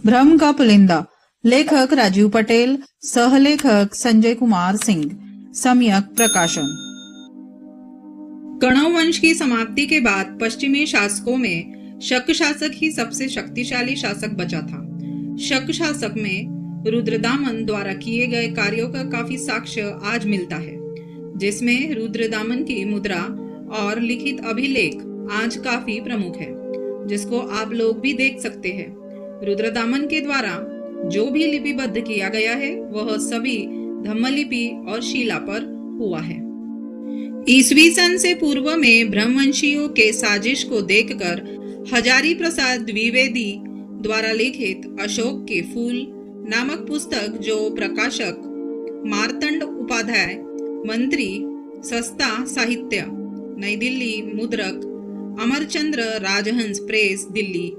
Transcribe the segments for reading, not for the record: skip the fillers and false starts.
भ्रम का पुलिंदा। लेखक राजीव पटेल, सहलेखक संजय कुमार सिंह। सम्यक प्रकाशन। कणव वंश की समाप्ति के बाद पश्चिमी शासकों में शक शासक ही सबसे शक्तिशाली शासक बचा था। शक शासक में रुद्रदामन द्वारा किए गए कार्यों का काफी साक्ष्य आज मिलता है, जिसमें रुद्रदामन की मुद्रा और लिखित अभिलेख आज काफी प्रमुख है, जिसको आप लोग भी देख सकते हैं। रुद्रदामन के द्वारा जो भी लिपिबद्ध किया गया है वह सभी धम्मलिपि और शिला पर हुआ है। ईसवी सन से पूर्व में ब्रह्मवंशियों के साजिश को देखकर हजारी प्रसाद द्विवेदी द्वारा लिखित अशोक के फूल नामक पुस्तक, जो प्रकाशक मार्तंड उपाध्याय, मंत्री, सस्ता साहित्य, नई दिल्ली, मुद्रक अमरचंद्र राजहंस प्रेस, दिल्ली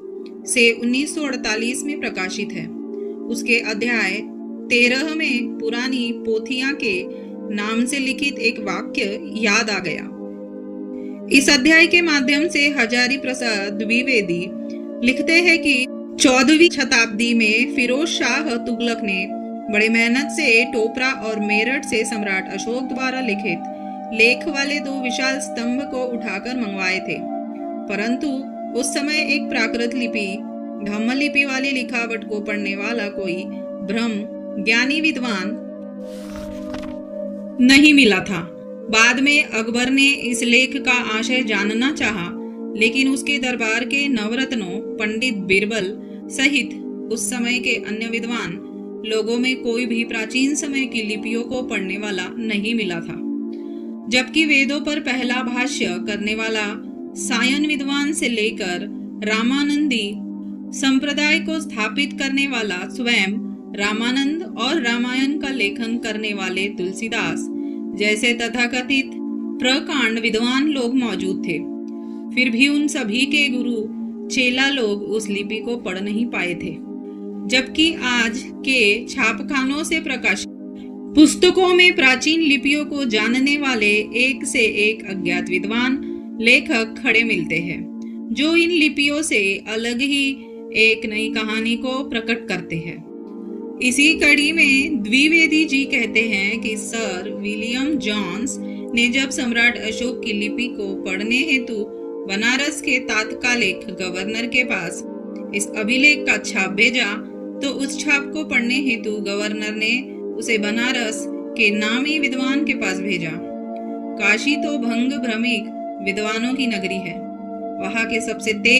से 1948 में प्रकाशित है। उसके अध्याय 13 में पुरानी पोथियां के नाम से लिखित एक वाक्य याद आ गया। इस अध्याय के माध्यम से हजारी प्रसाद द्विवेदी लिखते हैं कि 14वीं शताब्दी में फिरोज शाह तुगलक ने बड़े मेहनत से टोपरा और मेरठ से सम्राट अशोक द्वारा लिखित लेख वाले 2 विशाल स्तंभ को उठाकर मंगवाए थे, परंतु उस समय एक प्राकृत लिपि धम्मलिपि वाली लिखावट को पढ़ने वाला कोई ब्रह्म ज्ञानी विद्वान नहीं मिला था। बाद में अकबर ने इस लेख का आशय जानना चाहा, लेकिन उसके दरबार के नवरत्नों पंडित बिरबल सहित उस समय के अन्य विद्वान लोगों में कोई भी प्राचीन समय की लिपियों को पढ़ने वाला नहीं मिला था। जबकि वेदों पर पहला भाष्य करने वाला सायन विद्वान से लेकर रामानंदी संप्रदाय को स्थापित करने वाला स्वयं रामानंद और रामायण का लेखन करने वाले तुलसीदास जैसे तथाकथित प्रकांड विद्वान लोग मौजूद थे, फिर भी उन सभी के गुरु चेला लोग उस लिपि को पढ़ नहीं पाए थे। जबकि आज के छापखानों से प्रकाशित पुस्तकों में प्राचीन लिपियों को जानने वाले एक से एक अज्ञात विद्वान लेखक खड़े मिलते हैं, जो इन लिपियों से अलग ही एक नई कहानी को प्रकट करते हैं। इसी कड़ी में द्विवेदी जी कहते हैं कि सर विलियम जॉन्स ने जब सम्राट अशोक की लिपि को पढ़ने हेतु बनारस के तात्कालिक गवर्नर के पास इस अभिलेख का छाप भेजा, तो उस छाप को पढ़ने हेतु गवर्नर ने उसे बनारस के नामी विद्वान के पास भेजा। काशी तो भंग भ्रमिक विद्वानों की नगरी है। वहां के सबसे तेज